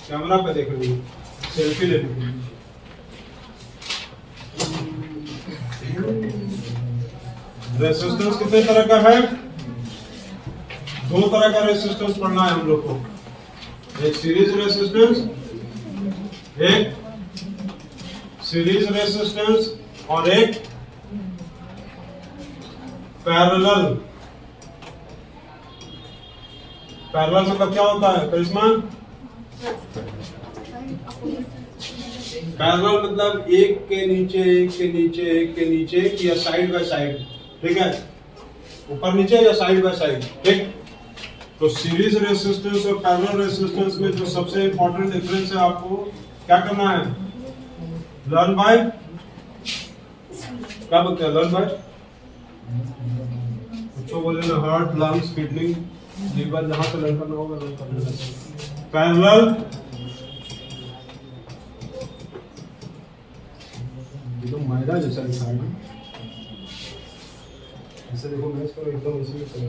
Camera पे देख रही सेल्फी लेने के लिए। रेसिस्टेंस कितने तरह का है? दो तरह का रेसिस्टेंस पढ़ना है हम लोग को, एक सीरीज रेसिस्टेंस, एक सीरीज रेसिस्टेंस और एक पैरेलल। पैरेलल मतलब क्या होता है करिश्मा? पैरेलल मतलब एक के नीचे एक के नीचे एक के नीचे या साइड बाय साइड, ठीक है, ऊपर नीचे या साइड बाय साइड, ठीक। तो सीरीज रेसिस्टेंस और पैरेलल रेसिस्टेंस में जो सबसे इंपॉर्टेंट डिफरेंस है, आपको क्या करना है? लर्न बाय, क्या बोलते हैं लर्न बाय? बच्चों बोले ना हार्ट, लंग्स, किडनी, लीवर, जहां से लर्न करना होगा लर्न करना। पैरेलल तो मैदा जैसा लिखा है ना, ऐसे देखो मैच करो एकदम इसी में करो।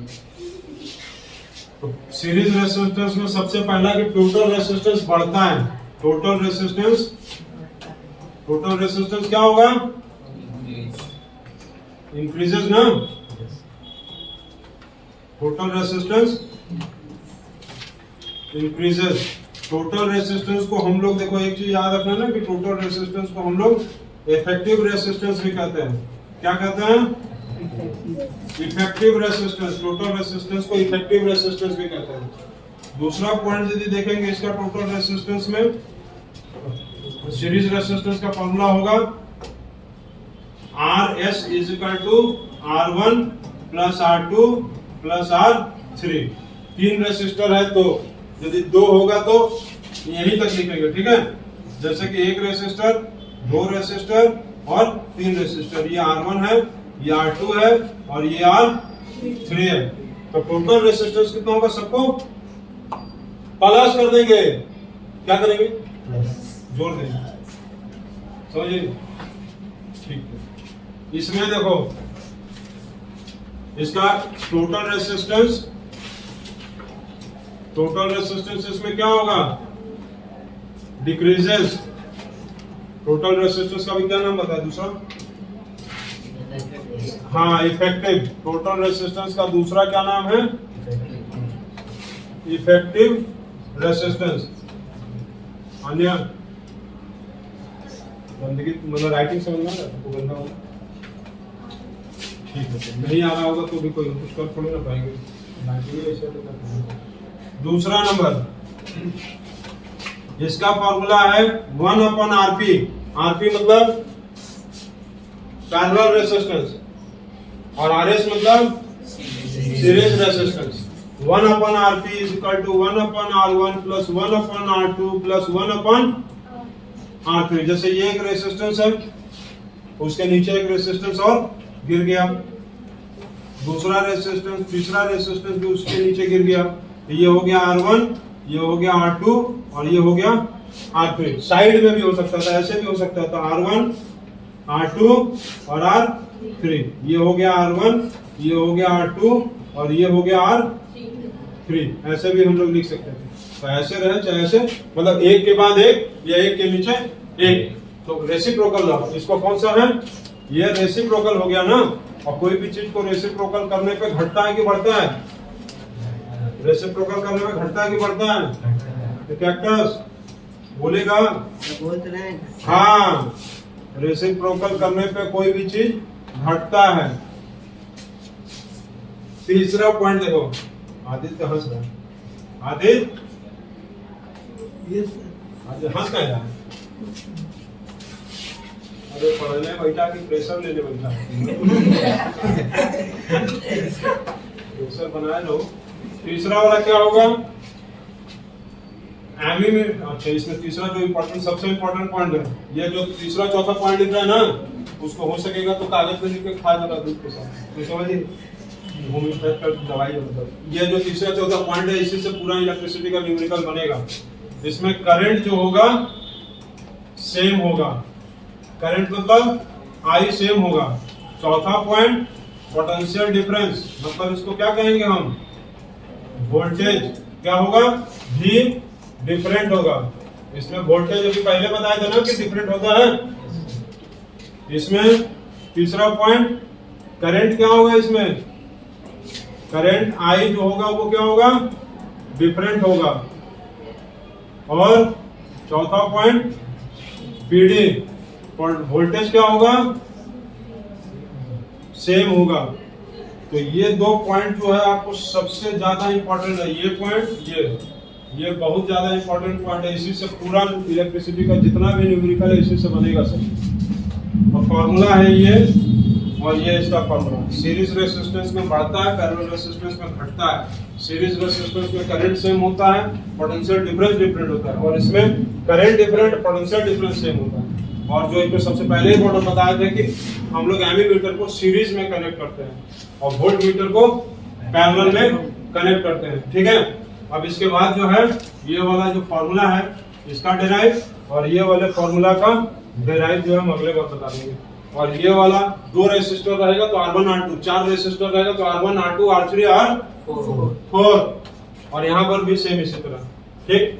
तो सीरीज रेसिस्टेंस में सबसे पहला कि टोटल रेसिस्टेंस बढ़ता है। टोटल रेसिस्टेंस क्या होगा? इंक्रीजेस ना। Total resistance increases. Total resistance को हम लोग देखो एक चीज याद रखना ना कि टोटल रेसिस्टेंस को हम लोग इफेक्टिव रेसिस्टेंस भी कहते हैं। क्या कहते हैं? Effective resistance. टोटल रेसिस्टेंस को इफेक्टिव रेसिस्टेंस भी कहते हैं। दूसरा पॉइंट यदि देखेंगे इसका टोटल रेसिस्टेंस में, सीरीज रेसिस्टेंस का फॉर्मूला होगा RS is equal to R1 plus R2 plus R3। तीन रेसिस्टर है तो यदि दो होगा तो यहीं तक लिखेंगे, ठीक है। जैसे कि एक रेसिस्टर, दो रेसिस्टर और तीन रेसिस्टर, ये R1 है, ये R2 है और ये R3 है। तो टोटल रेसिस्टेंस कितना होगा? सबको प्लस कर देंगे। क्या करेंगे? जोड़ देंगे, समझिए, ठीक है। इसमें देखो इसका टोटल रेसिस्टेंस इसमें क्या होगा? डिक्रीजेस। टोटल रेसिस्टेंस का भी क्या नाम बताया दूसरा? हाँ, इफेक्टिव। टोटल रेसिस्टेंस का दूसरा क्या नाम है? Effective resistance. अन्य गंदगी मतलब राइटिंग समझना है आपको, गंदा होगा, ठीक है। नहीं आ रहा होगा तो भी कोई कुछ कर थोड़ी ना पाएंगे। दूसरा नंबर, इसका फॉर्मूला है 1/RP। RP मतलब पैरेलल रेसिस्टेंस और RS मतलब series resistance. 1/RP is equal to 1/R1 plus 1/R2 plus 1/R3। जैसे ये एक रेसिस्टेंस है, उसके नीचे एक रेसिस्टेंस और गिर गया, दूसरा रेसिस्टेंस, तीसरा रेसिस्टेंस भी उसके नीचे गिर गया। ये हो गया R1, ये हो गया R2 और ये हो गया R3। साइड में भी हो सकता था, ऐसे भी हो सकता था, R1, R2 और R3। ये हो गया R1, ये हो गया R2 और ये हो गया R3। ऐसे भी हम लोग लिख सकते थे। तो ऐसे रहे चाहे ऐसे, मतलब एक के बाद एक या एक के नीचे एक। तो रेसिप्रोकल लॉ, इसको कौन सा है? ये रेसिप्रोकल हो गया ना। और कोई भी चीज को रेसिप्रोकल करने पे घटता है कि बढ़ता है? रेसिप्रोकल करने में घटता है कि बढ़ता है? कैक्टस बोलेगा? हाँ, रेसिप्रोकल करने पे कोई भी चीज घटता है। तीसरा पॉइंट देखो, आदित्य हंस रहा है। आदित्य हंस का है? अरे पढ़ने बैठा कि प्रेशर लेने बैठा? प्रेशर बनाए लो। तीसरा वाला क्या होगा? एमी में, अच्छा इसमें तीसरा जो इम्पोर्टेंट, सबसे इम्पोर्टेंट पॉइंट है, ये जो तीसरा चौथा पॉइंट लिख रहा है ना, उसको हो सकेगा तो कागज पे लिख के खा जाना दूध के साथ, तो समझिए दवाई है। मतलब ये जो तीसरा चौथा पॉइंट है, इसी से पूरा इलेक्ट्रिसिटी का न्यूमेरिकल बनेगा। इसमें करंट जो होगा सेम होगा, करंट मतलब आई सेम होगा। चौथा पॉइंट पोटेंशियल डिफरेंस, मतलब इसको क्या कहेंगे हम? वोल्टेज क्या होगा? भी डिफरेंट होगा। इसमें वोल्टेज अभी पहले बताया था ना कि डिफरेंट होता है। इसमें तीसरा पॉइंट, करंट क्या होगा, इसमें करंट आई जो होगा वो क्या होगा, डिफरेंट होगा। और चौथा पॉइंट, पीडी वोल्टेज क्या होगा, सेम होगा। तो ये दो पॉइंट जो है आपको सबसे ज्यादा इंपॉर्टेंट है। ये पॉइंट, ये बहुत ज्यादा इंपॉर्टेंट पॉइंट है। इसी से पूरा इलेक्ट्रिसिटी का जितना भी न्यूमेरिकल है इसी से बनेगा सब। और फॉर्मूला है ये, और ये इसका फॉर्मूला। सीरीज रेजिस्टेंस में बढ़ता है, पैरेलल रेजिस्टेंस में घटता है। सीरीज रेजिस्टेंस में करंट सेम होता है, पोटेंशियल डिफरेंस डिफरेंट होता है, और इसमें current different, potential difference same होता है। और जो इसमें सबसे पहले ही मॉडल बताया था कि हम लोग एमीमीटर को सीरीज में कनेक्ट करते हैं और वोल्ट मीटर को पैरेलल में कनेक्ट करते हैं, ठीक है। अब इसके बाद जो है ये वाला जो फॉर्मूला है इसका डिराइव, और ये वाले फॉर्मूला का डिराइव जो है हम अगले बार बता देंगे। और ये वाला 2 रेसिस्टर रहेगा तो R1 R2, 4 रेसिस्टर रहेगा तो R1 R2 R3 R4, और यहाँ पर भी सेम इसी तरह, ठीक।